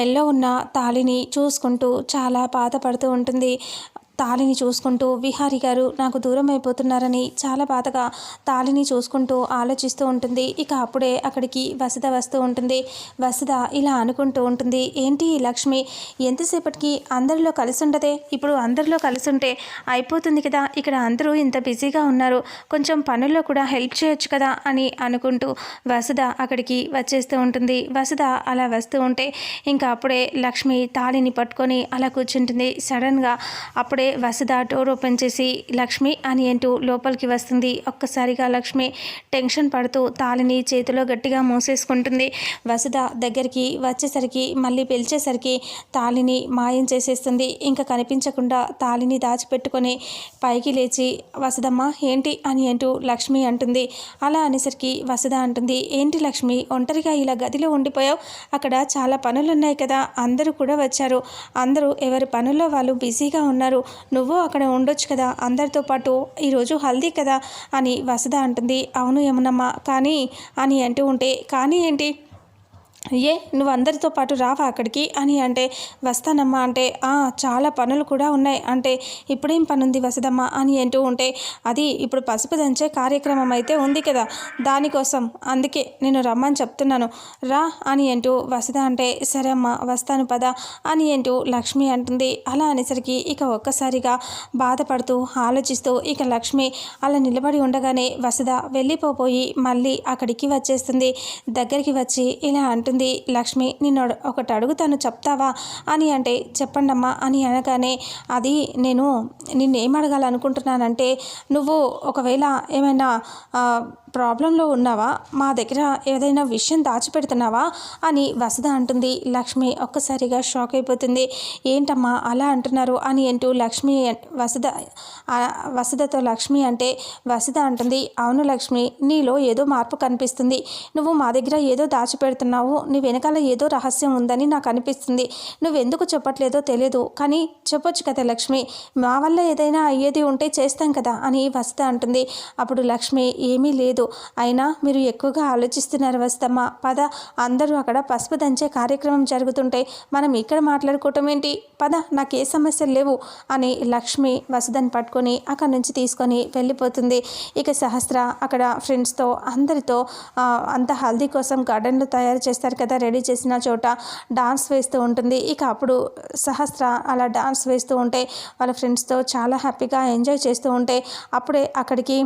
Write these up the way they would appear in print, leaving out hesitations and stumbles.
మెల్లో ఉన్న తాళిని చూసుకుంటూ చాలా బాధపడుతూ ఉంటుంది. తాళిని చూసుకుంటూ విహారి గారు నాకు దూరం అయిపోతున్నారని చాలా బాధగా తాళిని చూసుకుంటూ ఆలోచిస్తూ ఉంటుంది. ఇక అప్పుడే అక్కడికి వసుధ వస్తూ ఉంటుంది. వసుధ ఇలా అనుకుంటూ ఉంటుంది, ఏంటి లక్ష్మి ఎంతసేపటికి అందరిలో కలిసి ఉండదే, ఇప్పుడు అందరిలో కలిసి ఉంటే అయిపోతుంది కదా, ఇక్కడ అందరూ ఇంత బిజీగా ఉన్నారు, కొంచెం పనుల్లో కూడా హెల్ప్ చేయొచ్చు కదా అని అనుకుంటూ వసుధ అక్కడికి వచ్చేస్తూ ఉంటుంది. వసుధ అలా వస్తూ ఉంటే ఇంకా అప్పుడే లక్ష్మి తాళిని పట్టుకొని అలా కూర్చుంటుంది. సడన్గా అప్పుడే వసుధ డోర్ ఓపెన్ చేసి లక్ష్మి అని అంటూ లోపలికి వస్తుంది. ఒక్కసారిగా లక్ష్మి టెన్షన్ పడుతూ తాళిని చేతిలో గట్టిగా మూసేసుకుంటుంది. వసుధ దగ్గరికి వచ్చేసరికి మళ్ళీ పిలిచేసరికి తాళిని మాయం చేసేస్తుంది. ఇంకా కనిపించకుండా తాళిని దాచిపెట్టుకొని పైకి లేచి వసుధమ్మ ఏంటి అని అంటూ లక్ష్మి అంటుంది. అలా అనేసరికి వసుధ అంటుంది, ఏంటి లక్ష్మి ఒంటరిగా ఇలా గదిలో ఉండిపోయావు, అక్కడ చాలా పనులున్నాయి కదా, అందరూ కూడా వచ్చారు, అందరూ ఎవరి పనుల్లో వాళ్ళు బిజీగా ఉన్నారు, నువ్వు అక్కడ ఉండొచ్చు కదా అందరితో పాటు, ఈరోజు హల్దీ కదా అని వసుధ అంటుంది. అవును యమునమ్మ కానీ అని అంటూ ఉంటే కానీ ఏంటి, నువ్వు అందరితో పాటు రావా అక్కడికి అని అంటే వస్తానమ్మా అంటే చాలా పనులు కూడా ఉన్నాయి అంటే ఇప్పుడేం పని ఉంది వసుధమ్మ అని అంటూ ఉంటే అది ఇప్పుడు పసుపు దంచే కార్యక్రమం అయితే ఉంది కదా, దానికోసం అందుకే నేను రమ్మని చెప్తున్నాను రా అని అంటూ వసుధ అంటే సరే అమ్మ వస్తాను పద అని అంటూ లక్ష్మి అంటుంది. అలా అనేసరికి ఇక ఒక్కసారిగా బాధపడుతూ ఆలోచిస్తూ ఇక లక్ష్మి అలా నిలబడి ఉండగానే వసుధ వెళ్ళిపోయి మళ్ళీ అక్కడికి వచ్చేస్తుంది. దగ్గరికి వచ్చి ఇలా అంటుంది, లక్ష్మి నిన్ను ఒకటి అడుగుతాను చెప్తావా అని అంటే చెప్పండమ్మా అని అనగానే అది నేను నిన్నేం అడగాలనుకుంటున్నానంటే నువ్వు ఒకవేళ ఏమైనా ప్రాబ్లంలో ఉన్నావా, మా దగ్గర ఏదైనా విషయం దాచిపెడుతున్నావా అని వసుధ అంటుంది. లక్ష్మి ఒక్కసారిగా షాక్ అయిపోతుంది. ఏంటమ్మా అలా అంటున్నారు అని అంటూ లక్ష్మి వసుధతో లక్ష్మి అంటే వసుధ అంటుంది, అవును లక్ష్మి నీలో ఏదో మార్పు కనిపిస్తుంది, నువ్వు మా దగ్గర ఏదో దాచిపెడుతున్నావు, నీ వెనకాల ఏదో రహస్యం ఉందని నాకు అనిపిస్తుంది, నువ్వెందుకు చెప్పట్లేదో తెలియదు కానీ చెప్పొచ్చు కదా లక్ష్మి, మా వల్ల ఏదైనా అయ్యేది ఉంటే చేస్తాం కదా అని వసుధ అంటుంది. అప్పుడు లక్ష్మి ఏమీ లేదు, అయినా మీరు ఎక్కువగా ఆలోచిస్తున్నారు వసుధమ్మ, పద అందరూ అక్కడ పసుపు దంచే కార్యక్రమం జరుగుతుంటే మనం ఇక్కడ మాట్లాడుకోవటం ఏంటి, పద నాకు ఏ సమస్యలు లేవు అని లక్ష్మి వసుధని పట్టుకొని అక్కడి నుంచి తీసుకొని వెళ్ళిపోతుంది. ఇక సహస్ర అక్కడ ఫ్రెండ్స్తో అందరితో అంత హల్దీ కోసం గార్డెన్లో తయారు చేస్తారు కదా, రెడీ చేసిన చోట డాన్స్ వేస్తూ ఉంటుంది. ఇక అప్పుడు సహస్ర అలా డాన్స్ వేస్తూ ఉంటే వాళ్ళ ఫ్రెండ్స్తో చాలా హ్యాపీగా ఎంజాయ్ చేస్తూ ఉంటే అప్పుడే అక్కడికి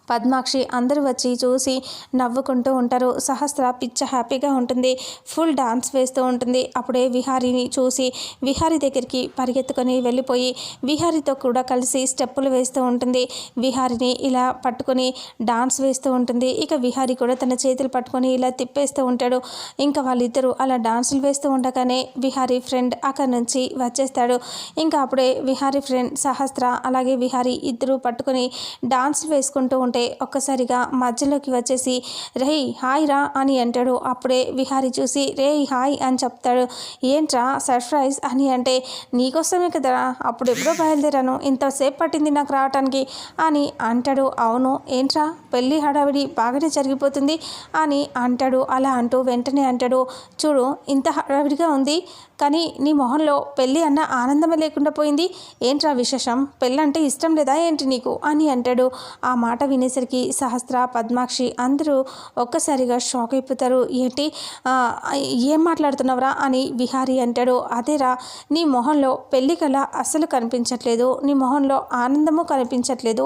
పద్మాక్షి అందరూ వచ్చి చూసి నవ్వుకుంటూ ఉంటారు. సహస్ర పిచ్చ హ్యాపీగా ఉంటుంది, ఫుల్ డాన్స్ వేస్తూ ఉంటుంది. అప్పుడే విహారీని చూసి విహారీ దగ్గరికి పరిగెత్తుకొని వెళ్ళిపోయి విహారీతో కూడా కలిసి స్టెప్పులు వేస్తూ ఉంటుంది. విహారీని ఇలా పట్టుకొని డాన్స్ వేస్తూ ఉంటుంది. ఇక విహారీ కూడా తన చేతులు పట్టుకొని ఇలా తిప్పేస్తూ ఉంటాడు. ఇంకా వాళ్ళిద్దరూ అలా డాన్సులు వేస్తూ ఉండగానే విహారీ ఫ్రెండ్ అక్కడి నుంచి వచ్చేస్తాడు. ఇంకా అప్పుడే విహారీ ఫ్రెండ్ సహస్ర అలాగే విహారీ ఇద్దరు పట్టుకొని డాన్సులు వేసుకుంటూ ఉంటే ఒక్కసారిగా మధ్యలోకి వచ్చేసి రేయ్ హాయ్ రా అని అంటాడు. అప్పుడే విహారీ చూసి రేయ్ హాయ్ అని చెప్తాడు. ఏంట్రా సర్ప్రైజ్ అని అంటే నీకోసమే కదరా, అప్పుడు ఎప్పుడో బయలుదేరాను, ఇంతసేపు పట్టింది నాకు రావటానికి అని అంటాడు. అవును ఏంట్రా పెళ్ళి హడావిడి బాగానే జరిగిపోతుంది అని అంటాడు. అలా అంటూ వెంటనే అంటాడు, చూడు ఇంత హడావిడిగా ఉంది కానీ నీ మొహంలో పెళ్ళి అన్న ఆనందమే లేకుండా పోయింది, ఏంట్రా విశేషం, పెళ్ళంటే ఇష్టం లేదా ఏంటి నీకు అని అంటాడు. ఆ మాట వినేసరికి సహస్ర పద్మాక్షి అందరూ ఒక్కసారిగా షాక్ అయిపోతారు. ఏంటి ఏం మాట్లాడుతున్నావురా అని విహారీ అంటాడు. అదేరా నీ మొహంలో పెళ్ళి కళ అసలు కనిపించట్లేదు, నీ మొహంలో ఆనందము కనిపించట్లేదు,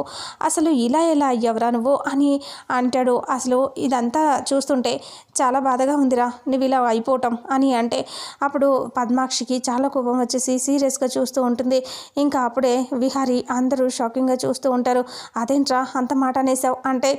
అసలు ఇలా ఎలా అయ్యావురా నువ్వు అని అంటాడు. అసలు ఇదంతా చూస్తుంటే చాలా బాధగా ఉందిరా నువ్వు ఇలా అయిపోవటం అని అంటే అప్పుడు పద్మాక్షికి చాలా కోపం వచ్చేసి సీరియస్గా చూస్తూ ఉంటుంది. ఇంకా అప్పుడే విహారీ అందరూ షాకింగ్గా చూస్తూ ఉంటారు. అదేంట్రా అంత మాట అనేసావు అంటే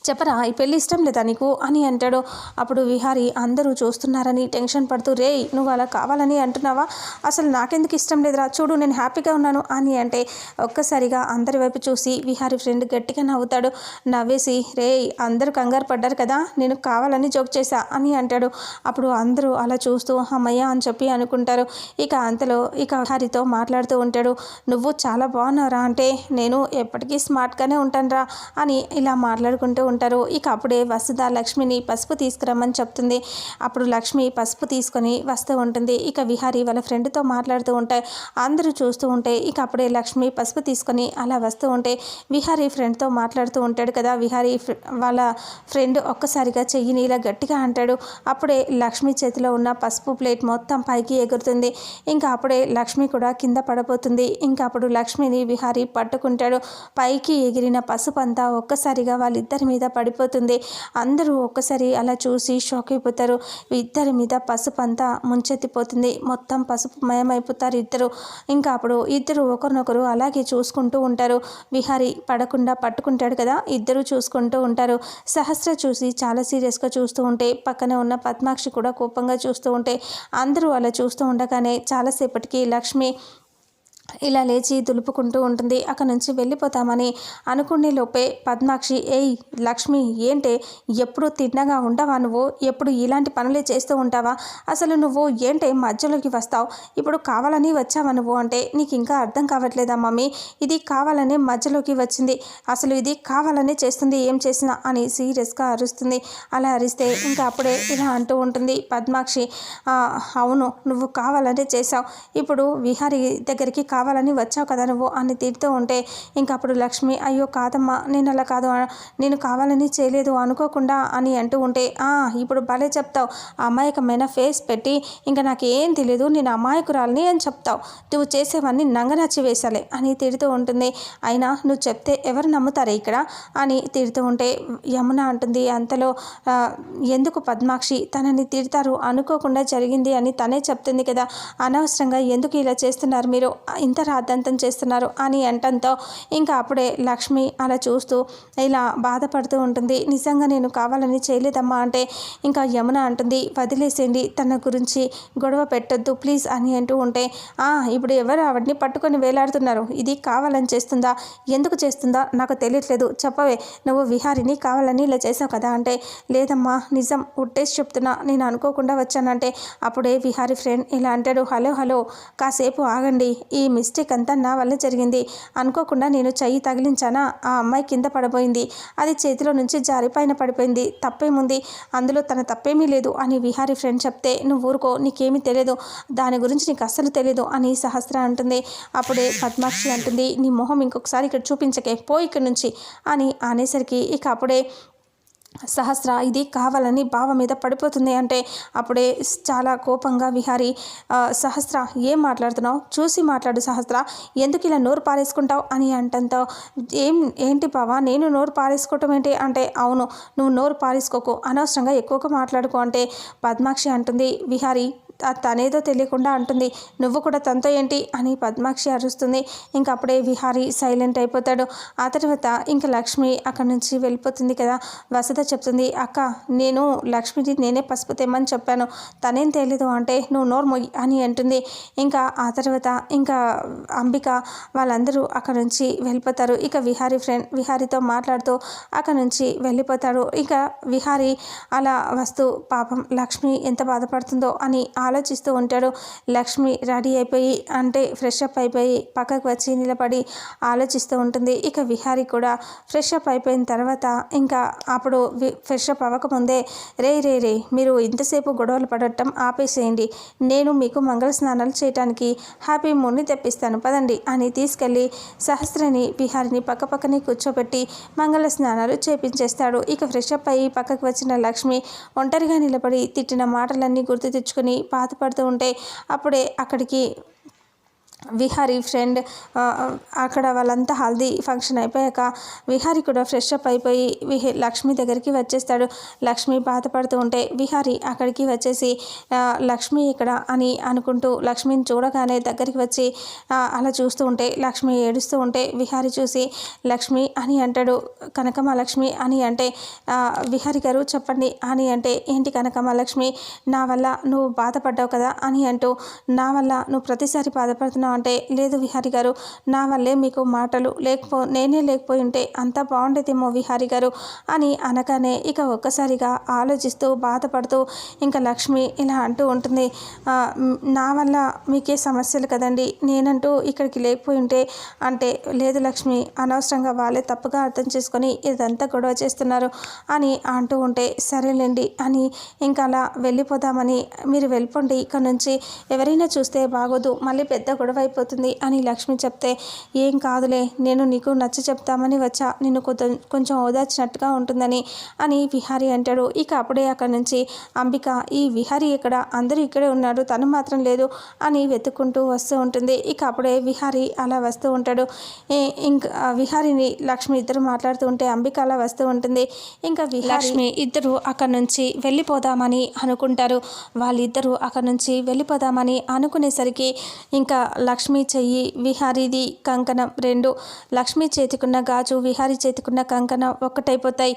చెప్పరా ఈ పెళ్ళి ఇష్టం లేదా నీకు అని అంటాడు. అప్పుడు విహారీ అందరూ చూస్తున్నారని టెన్షన్ పడుతూ రే నువ్వు అలా కావాలని అంటున్నావా, అసలు నాకెందుకు ఇష్టం లేదురా, చూడు నేను హ్యాపీగా ఉన్నాను అని అంటే ఒక్కసారిగా అందరి వైపు చూసి విహారీ ఫ్రెండ్ గట్టిగా నవ్వుతాడు. నవ్వేసి రే అందరూ కంగారు పడ్డారు కదా, నేను కావాలని జోక్ చేశా అని అంటాడు. అప్పుడు అందరూ అలా చూస్తూ అమ్మయ్య అని చెప్పి అనుకుంటారు. ఇక అంతలో ఇక విహారీతో మాట్లాడుతూ ఉంటాడు. నువ్వు చాలా బాగున్నావురా అంటే నేను ఎప్పటికీ స్మార్ట్గానే ఉంటానురా అని ఇలా మాట్లాడుకుంటూ ఉంటారు. ఇక అప్పుడే వసుధ లక్ష్మిని పసుపు తీసుకురమ్మని చెప్తుంది. అప్పుడు లక్ష్మి పసుపు తీసుకొని వస్తూ ఉంటుంది. ఇక విహారి వాళ్ళ ఫ్రెండ్తో మాట్లాడుతూ ఉంటాయి. అందరూ చూస్తూ ఉంటే ఇక అప్పుడే లక్ష్మి పసుపు తీసుకొని అలా వస్తూ ఉంటే విహారి ఫ్రెండ్తో మాట్లాడుతూ ఉంటాడు కదా. విహారి వాళ్ళ ఫ్రెండ్ ఒక్కసారిగా చెయ్యిని ఇలా గట్టిగా అంటాడు. అప్పుడే లక్ష్మి చేతిలో ఉన్న పసుపు ప్లేట్ మొత్తం పైకి ఎగురుతుంది. ఇంకా అప్పుడే లక్ష్మి కూడా కింద పడిపోతుంది. ఇంకా అప్పుడు లక్ష్మిని విహారి పట్టుకుంటాడు. పైకి ఎగిరిన పసుపు అంతా ఒక్కసారిగా వాళ్ళిద్దరి మీద పడిపోతుంది. అందరూ ఒక్కసారి అలా చూసి షాక్ అయిపోతారు. ఇద్దరి మీద పసుపు అంతా ముంచెత్తిపోతుంది. మొత్తం పసుపు మయమైపోతారు ఇద్దరు. ఇంకా అప్పుడు ఇద్దరు ఒకరినొకరు అలాగే చూసుకుంటూ ఉంటారు. విహారి పడకుండా పట్టుకుంటాడు కదా, ఇద్దరు చూసుకుంటూ ఉంటారు. సహస్ర చూసి చాలా సీరియస్గా చూస్తూ ఉంటే పక్కన ఉన్న పద్మాక్షి కూడా కోపంగా చూస్తూ ఉంటే అందరూ అలా చూస్తూ ఉండగానే చాలాసేపటికి లక్ష్మి ఇలా లేచి దులుపుకుంటూ ఉంటుంది. అక్కడ నుంచి వెళ్ళిపోతామని అనుకునే లోపే పద్మాక్షి, ఏయ్ లక్ష్మి, ఏంటే ఎప్పుడు తిన్నగా ఉండవా నువ్వు? ఎప్పుడు ఇలాంటి పనులే చేస్తూ ఉంటావా? అసలు నువ్వు ఏంటే మధ్యలోకి వస్తావు? ఇప్పుడు కావాలని వచ్చావా నువ్వు? అంటే నీకు ఇంకా అర్థం కావట్లేదా మమ్మీ? ఇది కావాలనే మధ్యలోకి వచ్చింది. అసలు ఇది కావాలనే చేస్తుంది ఏం చేసినా అని సీరియస్గా అరుస్తుంది. అలా అరిస్తే ఇంకా అప్పుడే ఇలా అంటూ ఉంటుంది పద్మాక్షి, అవును నువ్వు కావాలనే చేసావు. ఇప్పుడు విహారి దగ్గరికి కావాలని వచ్చావు కదా నువ్వు అని తిడుతూ ఉంటే ఇంకా అప్పుడు లక్ష్మి, అయ్యో కాదమ్మా, నేను అలా కాదు, నేను కావాలని చేయలేదు అనుకోకుండా అని అంటూ ఉంటే ఇప్పుడు భలే చెప్తావు. అమాయకమైన ఫేస్ పెట్టి ఇంకా నాకేం తెలియదు, నేను అమాయకురాలని అని చెప్తావు. నువ్వు చేసేవన్నీ నంగనచ్చి వేసాలే అని తిడుతూ ఉంటుంది. అయినా నువ్వు చెప్తే ఎవరు నమ్ముతారే ఇక్కడ అని తిడుతూ ఉంటే యమున అంటుంది, అంతలో ఎందుకు పద్మాక్షి తనని తిడతారు, అనుకోకుండా జరిగింది అని తనే చెప్తుంది కదా, అనవసరంగా ఎందుకు ఇలా చేస్తున్నారు మీరు, ఇంత రాద్ధాంతం చేస్తున్నారు అని అంటంతో ఇంకా అప్పుడే లక్ష్మి అలా చూస్తూ ఇలా బాధపడుతూ ఉంటుంది. నిజంగా నేను కావాలని చేయలేదమ్మా అంటే ఇంకా యమున అంటుంది, వదిలేసేయండి, తన గురించి గొడవ పెట్టొద్దు ప్లీజ్ అని అంటూ ఉంటే ఇప్పుడు ఎవరు ఆవిడ్ని పట్టుకొని వేలాడుతున్నారు, ఇది కావాలని చేస్తుందా, ఎందుకు చేస్తుందా నాకు తెలియట్లేదు, చెప్పవే, నువ్వు విహారిని కావాలని ఇలా చేసావు కదా అంటే లేదమ్మా నిజం ఉట్టేసి చెప్తున్నా, నేను అనుకోకుండా వచ్చానంటే అప్పుడే విహారి ఫ్రెండ్ ఇలా అంటాడు, హలో హలో కాసేపు ఆగండి, ఈ మిస్టేక్ అంతా నా వల్ల జరిగింది, అనుకోకుండా నేను చెయ్యి తగిలించానా, ఆ అమ్మాయి కింద పడబోయింది, అది చేతిలో నుంచి జారిపైన పడిపోయింది, తప్పేముంది, అందులో తన తప్పేమీ లేదు అని విహారీ ఫ్రెండ్ చెప్తే నువ్వు ఊరుకో, నీకేమీ తెలియదు, దాని గురించి నీకు అస్సలు తెలియదు అని సహస్ర అంటుంది. అప్పుడే పద్మాక్షి అంటుంది, నీ మొహం ఇంకొకసారి ఇక్కడ చూపించకే, పో ఇక్కడి నుంచి అని అనేసరికి ఇక అప్పుడే సహస్ర ఇది కావాలని బావ మీద పడిపోతుంది అంటే అప్పుడే చాలా కోపంగా విహారి, సహస్ర ఏం మాట్లాడుతున్నావు, చూసి మాట్లాడు సహస్ర, ఎందుకు ఇలా నోరు పారేసుకుంటావు అని అంటంతో ఏంటి బావ నేను నోరు పారేసుకోవటం ఏంటి అంటే అవును నువ్వు నోరు పారేసుకోకు, అనవసరంగా ఎక్కువగా మాట్లాడుకో అంటే పద్మాక్షి అంటుంది. విహారి తనేదో తెలియకుండా అంటుంది, నువ్వు కూడా తనతో ఏంటి అని పద్మాక్షి అరుస్తుంది. ఇంక అప్పుడే విహారి సైలెంట్ అయిపోతాడు. ఆ తర్వాత ఇంకా లక్ష్మి అక్కడి నుంచి వెళ్ళిపోతుంది కదా. వసుధ చెప్తుంది, అక్క నేను లక్ష్మిని నేనే పసుపు తెమ్మని చెప్పాను, తనేం తెలీదు అంటే నువ్వు నోరు మొయ్యి అని అంటుంది. ఇంకా ఆ తర్వాత ఇంకా అంబిక వాళ్ళందరూ అక్కడ నుంచి వెళ్ళిపోతారు. ఇక విహారీ ఫ్రెండ్ విహారీతో మాట్లాడుతూ అక్కడ నుంచి వెళ్ళిపోతాడు. ఇక విహారీ అలా వస్తూ పాపం లక్ష్మి ఎంత బాధపడుతుందో అని ఆలోచిస్తూ ఉంటాడు. లక్ష్మి రెడీ అయిపోయి అంటే ఫ్రెష్ అప్ అయిపోయి పక్కకు వచ్చి నిలబడి ఆలోచిస్తూ ఉంటుంది. ఇక విహారీ కూడా ఫ్రెష్ అప్ అయిపోయిన తర్వాత ఇంకా అప్పుడు ఫ్రెష్ అప్ అవ్వకముందే రే మీరు ఇంతసేపు గొడవలు పడటం ఆపేసేయండి, నేను మీకు మంగళ స్నానాలు చేయడానికి హ్యాపీ మూడ్ని తెప్పిస్తాను పదండి అని తీసుకెళ్ళి సహస్రని విహారిని పక్కపక్కనే కూర్చోబెట్టి మంగళ స్నానాలు చేపించేస్తాడు. ఇక ఫ్రెష్ అప్ అయ్యి పక్కకు వచ్చిన లక్ష్మి ఒంటరిగా నిలబడి తిట్టిన మాటలన్నీ గుర్తు తెచ్చుకొని బాధపడుతూ ఉంటే అప్పుడే అక్కడికి విహారీ ఫ్రెండ్ అక్కడ వాళ్ళంతా హల్దీ ఫంక్షన్ అయిపోయాక విహారీ కూడా ఫ్రెష్ అప్ అయిపోయి లక్ష్మి దగ్గరికి వచ్చేస్తాడు. లక్ష్మి బాధపడుతూ ఉంటే విహారీ అక్కడికి వచ్చేసి లక్ష్మి ఇక్కడ అని అనుకుంటూ లక్ష్మిని చూడగానే దగ్గరికి వచ్చి అలా చూస్తూ ఉంటే లక్ష్మి ఏడుస్తూ ఉంటే విహారీ చూసి లక్ష్మి అని అంటాడు. కనకమహాలక్ష్మి అని అంటే విహారీ గారు చెప్పండి అని అంటే ఏంటి కనకమహాలక్ష్మి, నా వల్ల నువ్వు బాధపడ్డావు కదా అని అంటూ నా వల్ల నువ్వు ప్రతిసారి బాధపడుతున్నావు అంటే లేదు విహారి గారు, నా వల్లే మీకు మాటలు నేనే లేకపోయి ఉంటే అంతా బాగుండేదేమో విహారి గారు అని అనగానే ఇక ఒక్కసారిగా ఆలోచిస్తూ బాధపడుతూ ఇంకా లక్ష్మి ఇలా అంటూ ఉంటుంది. నా వల్ల మీకే సమస్యలు కదండి, నేనంటూ ఇక్కడికి లేకపోయి ఉంటే అంటే లేదు లక్ష్మి, అనవసరంగా వాళ్ళే తప్పుగా అర్థం చేసుకొని ఇదంతా గొడవ చేస్తున్నారు అని అంటూ ఉంటే సరేలేండి అని ఇంకా అలా వెళ్ళిపోదామని, మీరు వెళ్ళిపోండి ఇక్కడ నుంచి, ఎవరైనా చూస్తే బాగోదు, మళ్ళీ పెద్ద గొడవ అయిపోతుంది అని లక్ష్మి చెప్తే ఏం కాదులే, నేను నీకు నచ్చ చెప్తామని వచ్చా, నిన్ను కొంచెం ఓదార్చినట్టుగా ఉంటుందని అని విహారీ అంటాడు. ఇక అప్పుడే అక్కడి నుంచి అంబిక ఈ విహారీ ఇక్కడ, అందరూ ఇక్కడే ఉన్నారు, తను మాత్రం లేదు అని వెతుక్కుంటూ వస్తూ ఉంటుంది. ఇక అప్పుడే విహారీ అలా వస్తూ ఉంటాడు. ఇంకా విహారీని లక్ష్మి ఇద్దరు మాట్లాడుతూ ఉంటే అంబిక అలా వస్తూ ఉంటుంది. ఇంకా లక్ష్మి ఇద్దరు అక్కడి నుంచి వెళ్ళిపోదామని అనుకుంటారు. వాళ్ళిద్దరూ అక్కడి నుంచి వెళ్ళిపోదామని అనుకునేసరికి ఇంకా లక్ష్మి చెయ్యి విహారీది కంకణం రెండు, లక్ష్మి చేతికున్న గాజు విహారీ చేతికున్న కంకణం ఒక్కటైపోతాయి.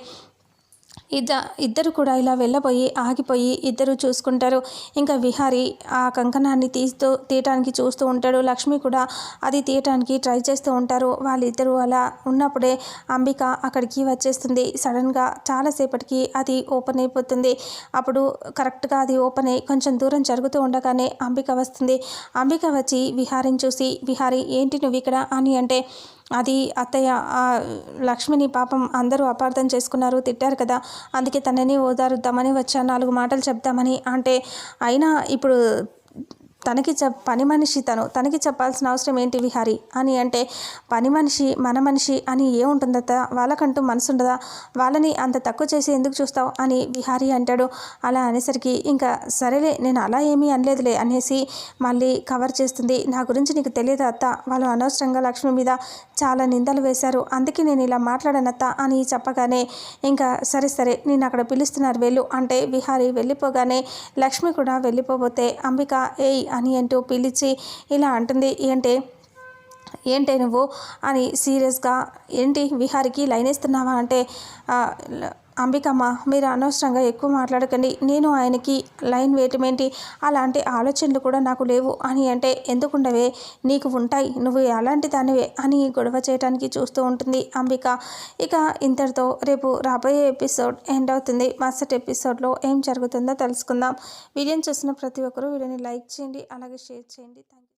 ఇద్దరు కూడా ఇలా వెళ్ళబోయి ఆగిపోయి ఇద్దరు చూసుకుంటారు. ఇంకా విహారీ ఆ కంకణాన్ని తీయటానికి చూస్తూ ఉంటాడు. లక్ష్మి కూడా అది తీయటానికి ట్రై చేస్తూ ఉంటారు. వాళ్ళిద్దరూ అలా ఉన్నప్పుడే అంబిక అక్కడికి వచ్చేస్తుంది. సడన్గా చాలాసేపటికి అది ఓపెన్ అయిపోతుంది. అప్పుడు కరెక్ట్గా అది ఓపెన్ అయ్యి కొంచెం దూరం జరుగుతూ ఉండగానే అంబిక వస్తుంది. అంబిక వచ్చి విహారీని చూసి, విహారీ ఏంటి నువ్వు ఇక్కడ అని అంటే, అది అత్తయ్య, లక్ష్మిని పాపం అందరూ అపార్థం చేసుకున్నారు, తిట్టారు కదా, అందుకే తనని ఓదారుద్దామని వచ్చా, 4 మాటలు చెప్దామని అంటే, అయినా ఇప్పుడు పని మనిషి తనకి చెప్పాల్సిన అవసరం ఏంటి విహారీ అని అంటే, పని మనిషి మన మనిషి అని ఏముంటుందట, వాళ్ళకంటూ మనసు ఉండదా, వాళ్ళని అంత తక్కువ చేసి ఎందుకు చూస్తావు అని విహారీ అంటాడు. అలా అనేసరికి ఇంకా సరేలే, నేను అలా ఏమీ అనలేదులే అనేసి మళ్ళీ కవర్ చేస్తుంది. నా గురించి నీకు తెలియదు అత్త, వాళ్ళు అనవసరంగా లక్ష్మి మీద చాలా నిందలు వేశారు, అందుకే నేను ఇలా మాట్లాడనత్త అని చెప్పగానే ఇంకా సరే నేను అక్కడ పిలుస్తున్నారు వెళ్ళు అంటే విహారీ వెళ్ళిపోగానే లక్ష్మి కూడా వెళ్ళిపోతే అంబిక ఏయ్ అని అంటూ పిలిచి ఇలా అంటుంది. ఏంటే నువ్వు అని సీరియస్గా, ఏంటి విహారికి లైన్ వేస్తున్నావా అంటే, అంబికమ్మ మీరు అనవసరంగా ఎక్కువ మాట్లాడకండి, నేను ఆయనకి లైన్ వేయటమేంటి, అలాంటి ఆలోచనలు కూడా నాకు లేవు అని అంటే, ఎందుకుండవే నీకు ఉంటాయి, నువ్వు అలాంటి దానివే అని గొడవ చేయడానికి చూస్తూ ఉంటుంది అంబిక. ఇక ఇంతటితో రేపు రాబోయే ఎపిసోడ్ ఎండ్ అవుతుంది. మరుసటి ఎపిసోడ్లో ఏం జరుగుతుందో తెలుసుకుందాం. వీడియోని చూసిన ప్రతి ఒక్కరూ వీడియోని లైక్ చేయండి, అలాగే షేర్ చేయండి. Thank you.